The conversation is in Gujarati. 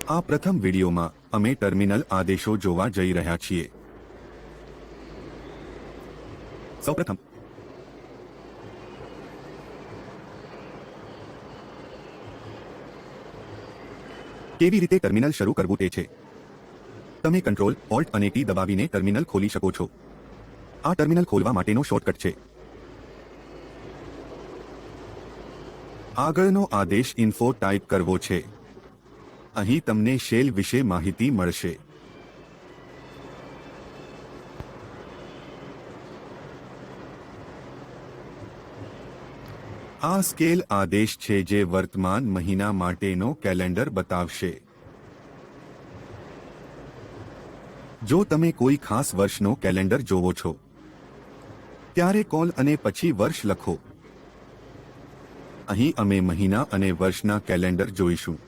આ પ્રથમ વિડીયોમાં અમે ટર્મિનલ આદેશો જોવા જઈ રહ્યા છીએ। સૌપ્રથમ કેવી રીતે ટર્મિનલ શરૂ કરવું તે છે। તમે કંટ્રોલ ઓલ્ટ અને ટી દબાવીને ટર્મિનલ ખોલી શકો છો। આ ટર્મિનલ ખોલવા માટેનો શોર્ટકટ છે। આગળનો આદેશ ઇન્ફો ટાઈપ કરવો છે। અહીં તમને શેલ વિશે માહિતી મળશે। આ સ્કેલ આદેશ છે જે વર્તમાન મહિના માટેનો કેલેન્ડર બતાવશે। જો તમે કોઈ ખાસ વર્ષનો કેલેન્ડર જોવો છો ત્યારે કોલ અને પછી વર્ષ લખો। અહીં અમે મહિના અને વર્ષના કેલેન્ડર જોઈશું।